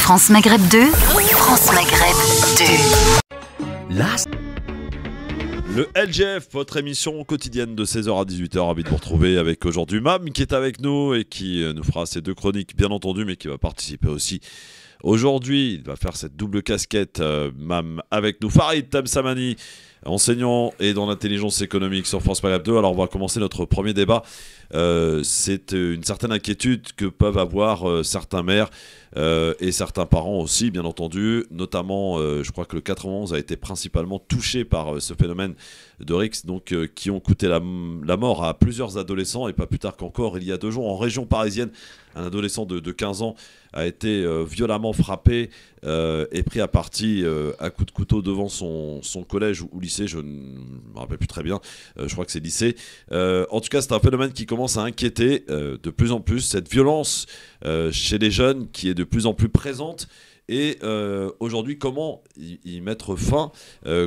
France Maghreb 2, France Maghreb 2. Là, Le LGF, votre émission quotidienne de 16h à 18h, ravi de vous retrouver avec aujourd'hui Mam qui est avec nous et qui nous fera ses deux chroniques bien entendu, mais qui va participer aussi. Aujourd'hui, il va faire cette double casquette, Mam, avec nous. Farid Tamsamani, enseignant et dans l'intelligence économique sur France Maghreb 2. Alors on va commencer notre premier débat. C'est une certaine inquiétude que peuvent avoir certains maires et certains parents aussi, bien entendu. Notamment, je crois que le 91 a été principalement touché par ce phénomène de RICS, donc, qui ont coûté la mort à plusieurs adolescents. Et pas plus tard qu'encore, il y a 2 jours, en région parisienne, un adolescent de 15 ans a été violemment frappé et pris à partie à coups de couteau devant son collège ou lycée, je ne me rappelle plus très bien, je crois que c'est lycée. En tout cas, c'est un phénomène qui commence à inquiéter de plus en plus, cette violence chez les jeunes qui est de plus en plus présente. Et aujourd'hui, comment y mettre fin,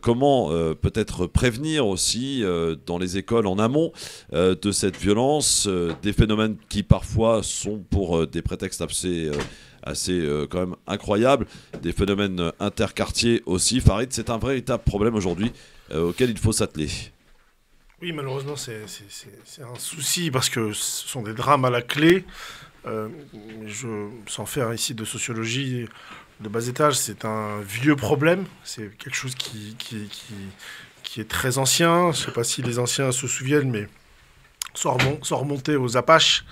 comment peut-être prévenir aussi dans les écoles en amont de cette violence, des phénomènes qui parfois sont pour des prétextes assez quand même incroyables, des phénomènes interquartiers aussi. Farid, c'est un véritable problème aujourd'hui auquel il faut s'atteler. Oui, malheureusement, c'est un souci parce que ce sont des drames à la clé. Sans faire ici de sociologie de bas étage, c'est un vieux problème. C'est quelque chose qui est très ancien. Je ne sais pas si les anciens se souviennent, mais sans remonter aux Apaches,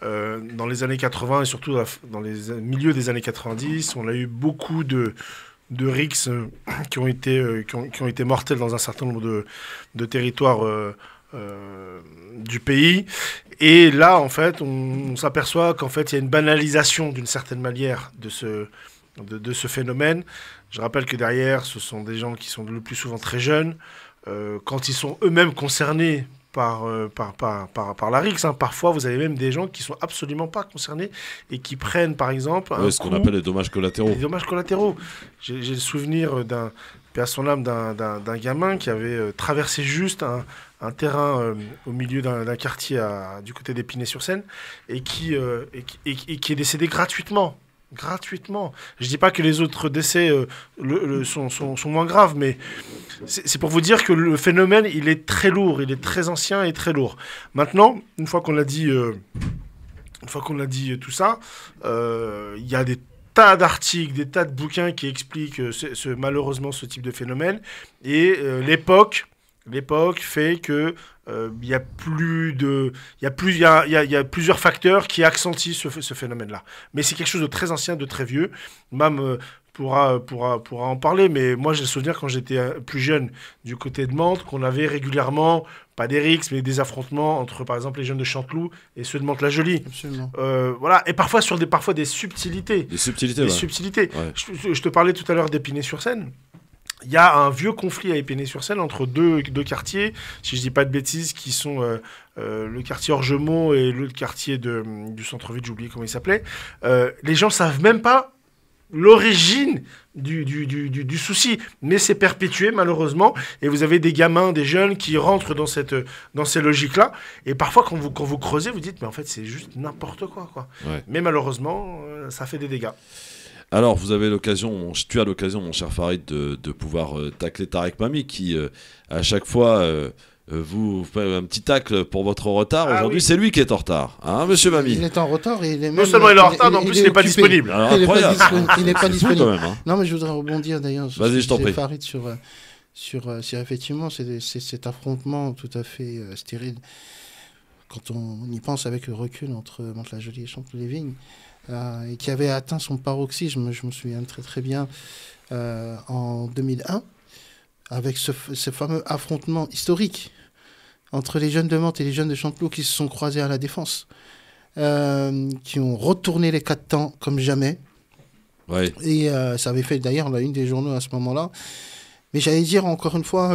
dans les années 80 et surtout dans les milieux des années 90, on a eu beaucoup de RICS qui ont été mortels dans un certain nombre de territoires du pays. Et là, en fait, on s'aperçoit qu'en fait, il y a une banalisation d'une certaine manière de ce phénomène. Je rappelle que derrière, ce sont des gens qui sont le plus souvent très jeunes. Quand ils sont eux-mêmes concernés par la RICS, hein. Parfois, vous avez même des gens qui sont absolument pas concernés et qui prennent, par exemple, ce qu'on appelle les dommages collatéraux. Les dommages collatéraux. J'ai le souvenir paix à son âme, d'un gamin qui avait traversé juste un terrain au milieu d'un quartier du côté d'Épinay-sur-Seine et qui est décédé gratuitement. Gratuitement. Je ne dis pas que les autres décès sont moins graves, mais c'est pour vous dire que le phénomène, il est très lourd, il est très ancien et très lourd. Maintenant, une fois qu'on a dit tout ça, il y a des tas d'articles, des tas de bouquins qui expliquent malheureusement ce type de phénomène. Et l'époque fait que il y a plusieurs facteurs qui accentuent ce phénomène-là. Mais c'est quelque chose de très ancien, de très vieux. Mam pourra en parler, mais moi j'ai le souvenir quand j'étais plus jeune du côté de Mantes qu'on avait régulièrement, pas des RICS, mais des affrontements entre par exemple les jeunes de Chanteloup et ceux de Mantes-la-Jolie. Absolument. Voilà, et parfois sur des subtilités. Des subtilités. Ouais. Je te parlais tout à l'heure d'Épinay-sur-Seine. Il y a un vieux conflit à Épinay-sur-Seine entre deux quartiers, si je ne dis pas de bêtises, qui sont le quartier Orgemont et le quartier du centre-ville, j'ai oublié comment il s'appelait. Les gens ne savent même pas l'origine du souci, mais c'est perpétué malheureusement, et vous avez des gamins, des jeunes qui rentrent dans ces logiques-là, et parfois quand vous creusez, vous dites, mais en fait c'est juste n'importe quoi. Ouais. Mais malheureusement, ça fait des dégâts. Alors, tu as l'occasion, mon cher Farid, de pouvoir tacler Tarek Mami, qui, à chaque fois, vous fait un petit tacle pour votre retard. Aujourd'hui, oui. C'est lui qui est en retard, hein, monsieur Mami? Il est en retard et il est même... Non seulement il est en retard, mais en plus il n'est pas disponible. Alors, il n'est pas disponible. Quand même, hein. Non, mais je voudrais rebondir d'ailleurs sur Vas-y, je t'en prie. Farid sur effectivement c'est cet affrontement tout à fait stérile. Quand on y pense avec le recul entre Mantes-la-Jolie et Chanteloup-les-Vignes, et qui avait atteint son paroxysme, je me souviens très très bien, en 2001, avec ce fameux affrontement historique entre les jeunes de Mantes et les jeunes de Chanteloup qui se sont croisés à la Défense, qui ont retourné les 4 temps comme jamais. Ouais. Et ça avait fait d'ailleurs la une des journaux à ce moment-là. Mais j'allais dire encore une fois...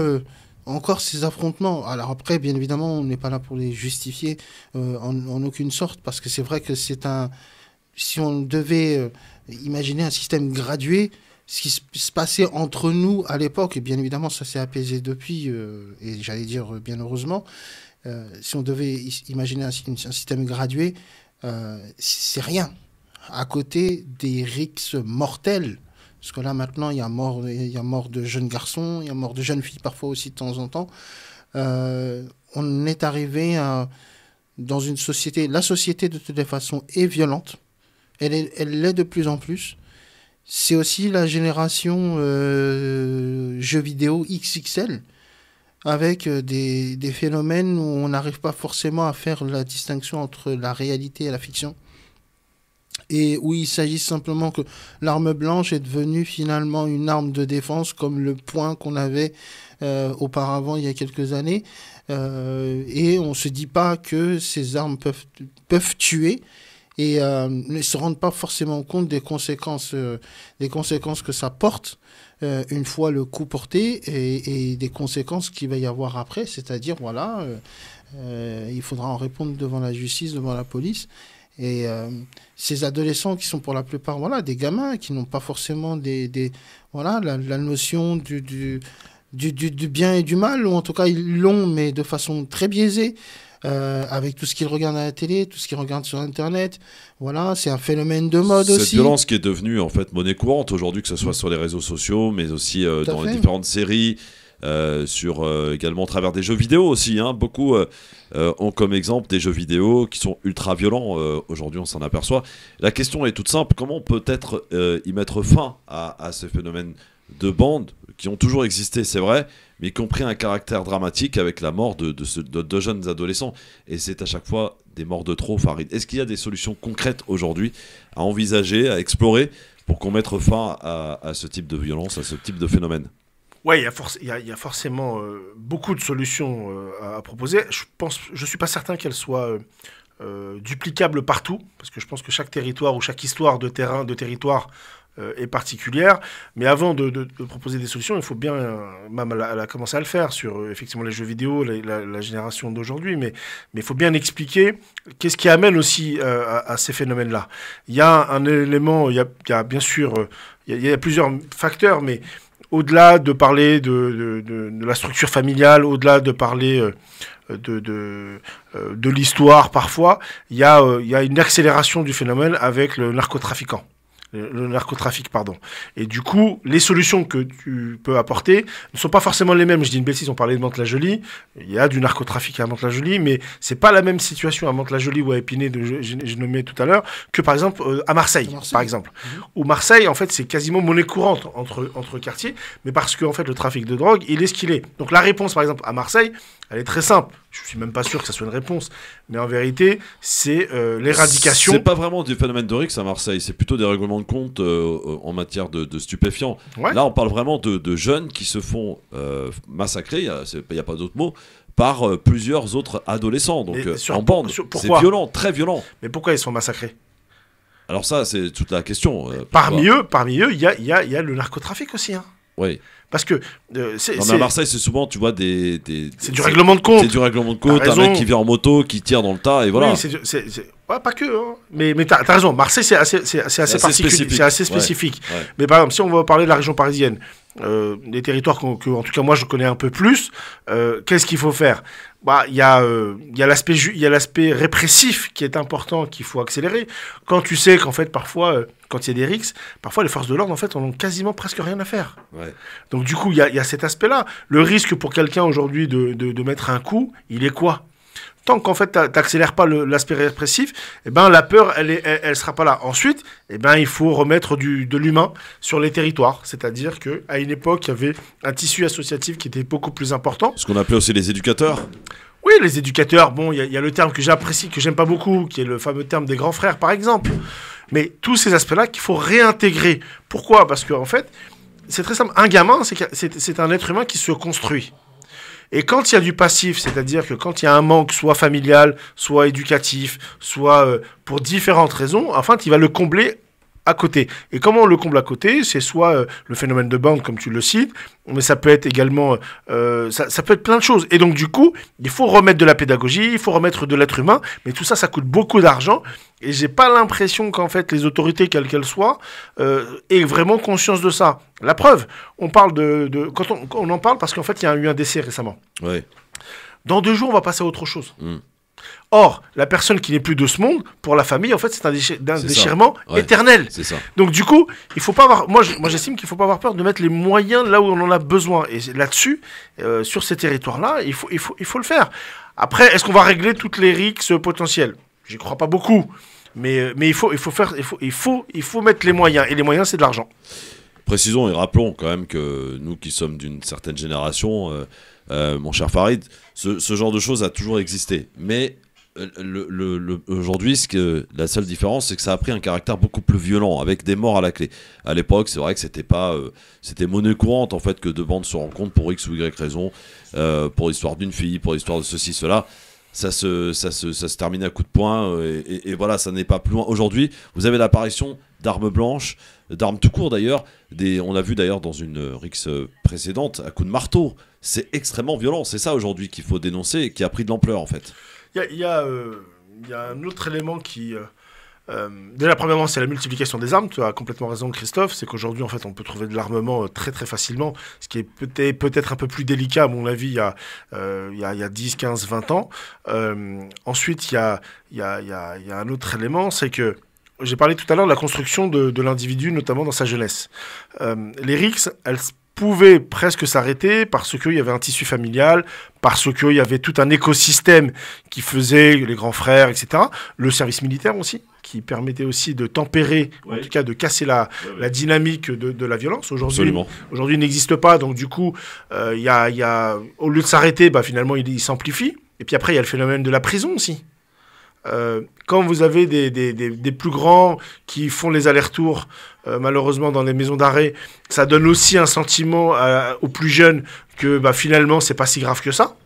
encore ces affrontements. Alors après, bien évidemment, on n'est pas là pour les justifier en aucune sorte, parce que c'est vrai que si on devait imaginer un système gradué, ce qui se passait entre nous à l'époque, et bien évidemment ça s'est apaisé depuis, et j'allais dire bien heureusement, si on devait imaginer un système gradué, c'est rien. à côté des rixes mortels. Parce que là, maintenant, il y a mort de jeunes garçons, il y a mort de jeunes filles parfois aussi de temps en temps. On est arrivé dans une société... La société, de toute façon, est violente. Elle l'est de plus en plus. C'est aussi la génération jeux vidéo XXL, avec des phénomènes où on n'arrive pas forcément à faire la distinction entre la réalité et la fiction. Et où il s'agit simplement que l'arme blanche est devenue finalement une arme de défense, comme le poing qu'on avait auparavant, il y a quelques années. Et on ne se dit pas que ces armes peuvent tuer, et ne se rendent pas forcément compte des conséquences que ça porte une fois le coup porté, et des conséquences qu'il va y avoir après, c'est-à-dire, voilà, il faudra en répondre devant la justice, devant la police. Et ces adolescents qui sont pour la plupart, voilà, des gamins qui n'ont pas forcément voilà, la notion du bien et du mal, ou en tout cas ils l'ont, mais de façon très biaisée, avec tout ce qu'ils regardent à la télé, tout ce qu'ils regardent sur Internet. Voilà, c'est un phénomène de mode aussi. Cette violence qui est devenue en fait monnaie courante aujourd'hui, que ce soit sur les réseaux sociaux, mais aussi dans les différentes séries, également à travers des jeux vidéo aussi, hein. Beaucoup ont comme exemple des jeux vidéo qui sont ultra violents. Aujourd'hui, on s'en aperçoit. La question est toute simple: comment peut-être y mettre fin à ce phénomène de bandes qui ont toujours existé, c'est vrai, mais qui ont pris un caractère dramatique avec la mort de jeunes adolescents. Et c'est à chaque fois des morts de trop, Farid. Est-ce qu'il y a des solutions concrètes aujourd'hui à envisager, à explorer, pour qu'on mette fin à ce type de violence, à ce type de phénomène? Ouais, il y a forcément beaucoup de solutions à proposer. Je suis pas certain qu'elles soient duplicables partout, parce que je pense que chaque territoire ou chaque histoire de territoire est particulière. Mais avant de proposer des solutions, il faut bien, même elle a commencé à le faire sur effectivement les jeux vidéo, la génération d'aujourd'hui, mais il faut bien expliquer qu'est-ce qui amène aussi à ces phénomènes-là. Il y a un élément, il y a bien sûr, il y a plusieurs facteurs, mais au-delà de parler de la structure familiale, au-delà de parler de l'histoire parfois, il y a une accélération du phénomène avec le narcotrafic, pardon. Et du coup, les solutions que tu peux apporter ne sont pas forcément les mêmes. Je dis une bêtise, on parlait de Mantes-la-Jolie, il y a du narcotrafic à Mantes-la-Jolie, mais c'est pas la même situation à Mantes-la-Jolie ou à Épinay, j'ai nommé tout à l'heure, que par exemple à Marseille, par exemple. Où Marseille, en fait, c'est quasiment monnaie courante entre quartiers, mais parce que en fait, le trafic de drogue, il est ce qu'il est. Donc la réponse, par exemple, à Marseille, elle est très simple. Je suis même pas sûr que ça soit une réponse, mais en vérité, c'est l'éradication. C'est pas vraiment du phénomène de rix à Marseille, c'est plutôt des règlements de compte en matière de stupéfiants. Ouais. Là, on parle vraiment de jeunes qui se font massacrer, il n'y a pas d'autre mot, par plusieurs autres adolescents, donc en bande. C'est violent, très violent. Mais pourquoi ils sont massacrés? Alors ça, c'est toute la question. Parmi eux, il y a le narcotrafic aussi. Hein. Oui. Parce que à Marseille, c'est souvent, tu vois, c'est du règlement de compte. C'est du règlement de compte. Un mec qui vient en moto, qui tire dans le tas, et voilà. Oui, ouais, pas que. Hein. Mais t'as raison. Marseille, c'est assez particulier, c'est assez spécifique. Ouais. Mais par exemple, si on va parler de la région parisienne, des territoires en tout cas moi je connais un peu plus, qu'est-ce qu'il faut faire? Il y a l'aspect répressif qui est important, qu'il faut accélérer. Quand tu sais qu'en fait parfois quand il y a des rixes, parfois les forces de l'ordre en fait ont quasiment presque rien à faire. Ouais. Donc du coup il y a cet aspect-là. Le risque pour quelqu'un aujourd'hui de mettre un coup, il est quoi? Tant qu'en fait t'accélères pas l'aspect répressif, eh ben la peur elle sera pas là. Ensuite, eh ben il faut remettre de l'humain sur les territoires, c'est-à-dire que à une époque il y avait un tissu associatif qui était beaucoup plus important. Ce qu'on appelait aussi les éducateurs. Oui, les éducateurs. Bon, il y a le terme que j'apprécie, que j'aime pas beaucoup, qui est le fameux terme des grands frères par exemple. Mais tous ces aspects-là qu'il faut réintégrer. Pourquoi? Parce que en fait, c'est très simple. Un gamin, c'est un être humain qui se construit. Et quand il y a du passif, c'est-à-dire que quand il y a un manque, soit familial, soit éducatif, soit pour différentes raisons, enfin, il va le combler à côté. Et comment on le comble à côté? C'est soit le phénomène de bande, comme tu le cites, mais ça peut être également... ça peut être plein de choses. Et donc, du coup, il faut remettre de la pédagogie, il faut remettre de l'être humain, mais tout ça, ça coûte beaucoup d'argent. Et j'ai pas l'impression qu'en fait, les autorités, quelles qu'elles soient, aient vraiment conscience de ça. La preuve, on parle quand on en parle, parce qu'en fait, il y a eu un décès récemment. Ouais. Dans 2 jours, on va passer à autre chose. Or, la personne qui n'est plus de ce monde, pour la famille, en fait, c'est un déchirement Ouais. éternel. C'est ça. Donc du coup, il faut pas avoir. Moi, j'estime qu'il faut pas avoir peur de mettre les moyens là où on en a besoin. Et là-dessus, sur ces territoires-là, il faut le faire. Après, est-ce qu'on va régler toutes les rixes potentielles? J'y crois pas beaucoup. Mais il faut mettre les moyens. Et les moyens, c'est de l'argent. Précisons et rappelons quand même que nous qui sommes d'une certaine génération, mon cher Farid, ce genre de choses a toujours existé. Mais aujourd'hui, la seule différence, c'est que ça a pris un caractère beaucoup plus violent, avec des morts à la clé. À l'époque, c'est vrai que c'était monnaie courante en fait que deux bandes se rencontrent pour X ou Y raison, pour l'histoire d'une fille, pour l'histoire de ceci, cela. Ça se termine à coup de poing et voilà, ça n'est pas plus loin. Aujourd'hui, vous avez l'apparition d'armes blanches, d'armes tout court d'ailleurs. On l'a vu d'ailleurs dans une rixe précédente, à coup de marteau. C'est extrêmement violent. C'est ça aujourd'hui qu'il faut dénoncer et qui a pris de l'ampleur en fait. Il y a un autre élément qui... déjà, premièrement, c'est la multiplication des armes. Tu as complètement raison, Christophe. C'est qu'aujourd'hui, en fait, on peut trouver de l'armement très, très facilement. Ce qui est peut-être un peu plus délicat, à mon avis, il y a 10, 15, 20 ans. Ensuite, il y a un autre élément, c'est que j'ai parlé tout à l'heure de la construction de l'individu, notamment dans sa jeunesse. Les rixes, elles pouvait presque s'arrêter parce qu'il y avait un tissu familial, parce qu'il y avait tout un écosystème qui faisait les grands frères, etc. Le service militaire aussi, qui permettait aussi de tempérer, en tout cas de casser la dynamique de la violence. Aujourd'hui, il n'existe pas, donc du coup, au lieu de s'arrêter, finalement, il s'amplifie. Et puis après, il y a le phénomène de la prison aussi. Quand vous avez des plus grands qui font les allers-retours, malheureusement dans les maisons d'arrêt, ça donne aussi un sentiment aux plus jeunes que finalement c'est pas si grave que ça.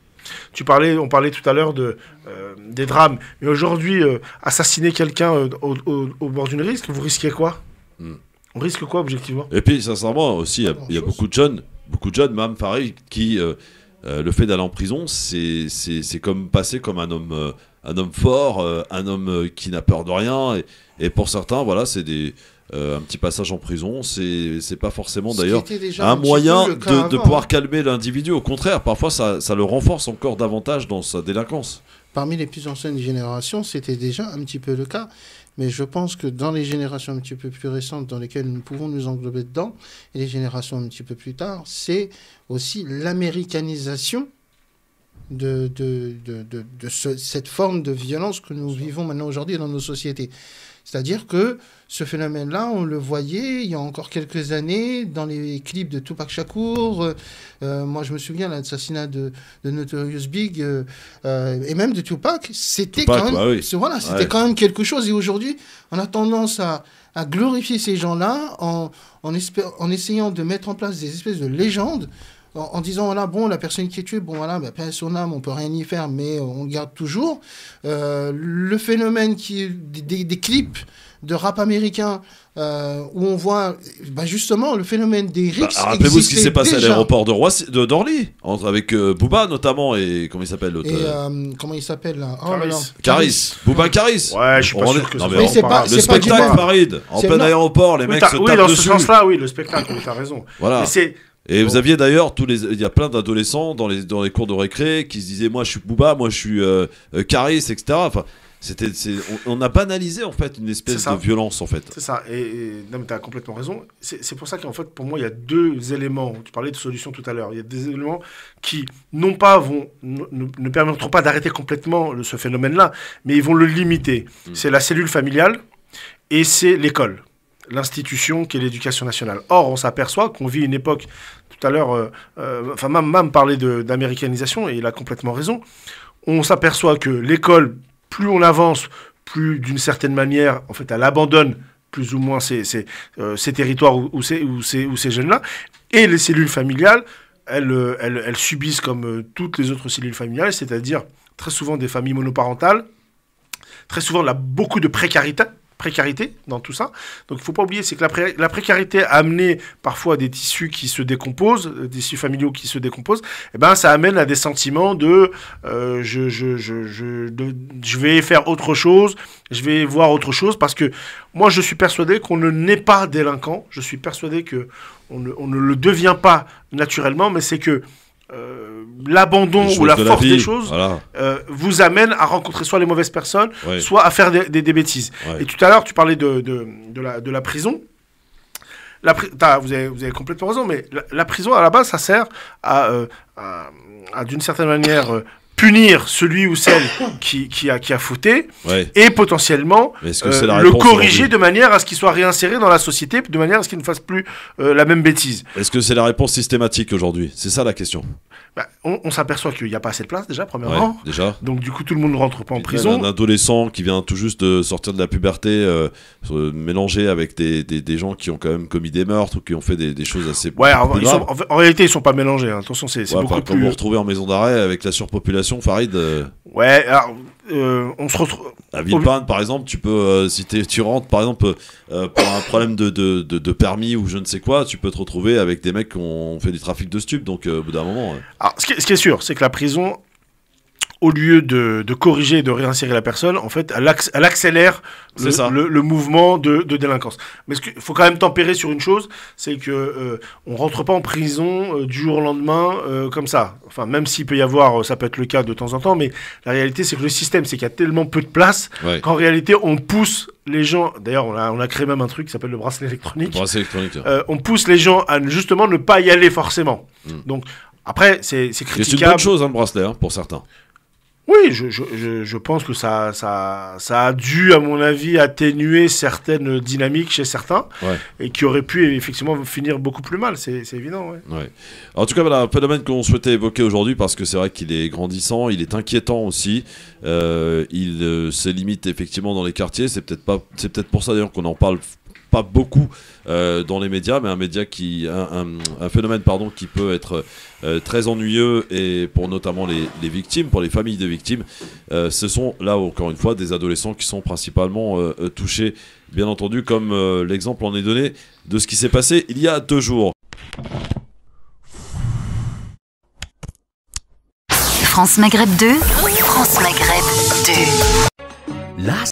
On parlait tout à l'heure des drames, mais aujourd'hui assassiner quelqu'un au bord d'une risque, vous risquez quoi? On risque quoi objectivement? Et puis sincèrement aussi, il y a beaucoup de jeunes, même pareil, qui le fait d'aller en prison, c'est comme passer comme un homme fort, un homme qui n'a peur de rien. Et pour certains, voilà, c'est un petit passage en prison. C'est pas forcément d'ailleurs un moyen de pouvoir calmer l'individu. Au contraire, parfois ça le renforce encore davantage dans sa délinquance. Parmi les plus anciennes générations, c'était déjà un petit peu le cas. Mais je pense que dans les générations un petit peu plus récentes, dans lesquelles nous pouvons nous englober dedans, et les générations un petit peu plus tard, c'est aussi l'américanisation de cette forme de violence que nous vivons maintenant aujourd'hui dans nos sociétés. C'est-à-dire que ce phénomène-là, on le voyait il y a encore quelques années dans les clips de Tupac Shakur. Moi, je me souviens de l'assassinat de Notorious Big et même de Tupac. C'était quand même, c'était quand même quelque chose. Et aujourd'hui, on a tendance à glorifier ces gens-là en essayant de mettre en place des espèces de légendes. En disant, voilà, bon, la personne qui est tuée, bon, voilà, paix à son âme, on peut rien y faire, mais on le garde toujours. Le phénomène des clips de rap américain, où on voit, justement, le phénomène des rixes. Rappelez-vous ce qui s'est passé à l'aéroport d'Orly, avec Booba, notamment, et comment il s'appelle l'autre comment il s'appelle, là? Caris. Booba Caris. Ouais, je suis pas sûr que c'est pas le spectacle, Farid. En plein aéroport, les mecs se tapent dessus. Oui, dans ce sens-là, oui, le spectacle, t'as raison. Voilà. Et vous aviez d'ailleurs il y a plein d'adolescents dans les cours de récré qui se disaient, moi je suis Booba, moi je suis Caris, etc. Enfin, on a banalisé en fait une espèce de violence en fait. C'est ça. Non, mais t'as complètement raison. C'est pour ça qu'en fait, pour moi, il y a deux éléments. Tu parlais de solutions tout à l'heure. Il y a des éléments qui non pas ne permettront pas d'arrêter complètement ce phénomène-là, mais ils vont le limiter. C'est la cellule familiale et c'est l'école. L'institution qui est l'éducation nationale. Or, on s'aperçoit qu'on vit une époque, tout à l'heure, Mam parlait d'américanisation, et il a complètement raison. On s'aperçoit que l'école, plus on avance, plus d'une certaine manière, en fait, elle abandonne plus ou moins ces territoires ou ces jeunes-là. Et les cellules familiales, elles subissent comme toutes les autres cellules familiales, c'est-à-dire très souvent des familles monoparentales, très souvent beaucoup de précarité dans tout ça. Donc il ne faut pas oublier, c'est que la précarité a amené parfois des tissus qui se décomposent, des tissus familiaux qui se décomposent, et ça amène à des sentiments de je vais faire autre chose, je vais voir autre chose, parce que moi je suis persuadé qu'on ne naît pas délinquant, je suis persuadé qu'on ne le devient pas naturellement, mais c'est que l'abandon ou la force des choses voilà. vous amène à rencontrer soit les mauvaises personnes, Ouais. soit à faire des bêtises. Ouais. Et tout à l'heure, tu parlais de la prison. Vous avez complètement raison, mais la prison, à la base, ça sert à d'une certaine manière, punir celui ou celle qui a fauté, Ouais. et potentiellement Est-ce que c'est la le réponse corriger aujourd'hui de manière à ce qu'il soit réinséré dans la société, de manière à ce qu'il ne fasse plus la même bêtise. Est-ce que c'est la réponse systématique aujourd'hui? C'est ça la question. Bah, on s'aperçoit qu'il n'y a pas assez de place déjà, Ouais, premièrement. déjà. Donc du coup, tout le monde ne rentre pas en Même prison. un adolescent qui vient tout juste de sortir de la puberté, mélangé avec des gens qui ont quand même commis des meurtres ou qui ont fait des choses assez Ouais, plus graves. en réalité, ils sont pas mélangés. Hein. Attention, c'est Ouais, beaucoup comme plus. vous retrouvez en maison d'arrêt avec la surpopulation, Farid. Ouais, alors, on se retrouve. À Villepinte, par exemple, tu peux, si tu rentres, par exemple, pour un problème de permis ou je ne sais quoi, tu peux te retrouver avec des mecs qui ont fait du trafic de stupes. Donc, au bout d'un moment. Alors, ce qui est sûr, c'est que la prison, au lieu de corriger et de réinsérer la personne, en fait, elle accélère C'est ça. le mouvement de délinquance. Mais il faut quand même tempérer sur une chose, c'est que on rentre pas en prison du jour au lendemain comme ça. Enfin, même s'il peut y avoir, ça peut être le cas de temps en temps, mais la réalité, c'est que le système, c'est qu'il y a tellement peu de place Ouais. qu'en réalité, on pousse les gens. D'ailleurs, on a créé même un truc qui s'appelle le bracelet électronique. Bracelet électronique. On pousse les gens à justement ne pas y aller forcément. Donc, après, c'est C'est une critiquable. bonne chose, hein, le bracelet, hein, pour certains. Oui, je pense que ça a dû, à mon avis, atténuer certaines dynamiques chez certains, Ouais. et qui auraient pu effectivement finir beaucoup plus mal, c'est évident. Ouais. Ouais. En tout cas, voilà un phénomène qu'on souhaitait évoquer aujourd'hui parce que c'est vrai qu'il est grandissant, il est inquiétant aussi. Il se limite effectivement dans les quartiers. C'est peut-être pour ça d'ailleurs qu'on en parle pas beaucoup dans les médias, mais un phénomène qui peut être très ennuyeux et pour notamment les victimes, pour les familles de victimes. Ce sont là encore une fois des adolescents qui sont principalement touchés, bien entendu, comme l'exemple en est donné de ce qui s'est passé il y a 2 jours. France Maghreb 2, France Maghreb 2. Là,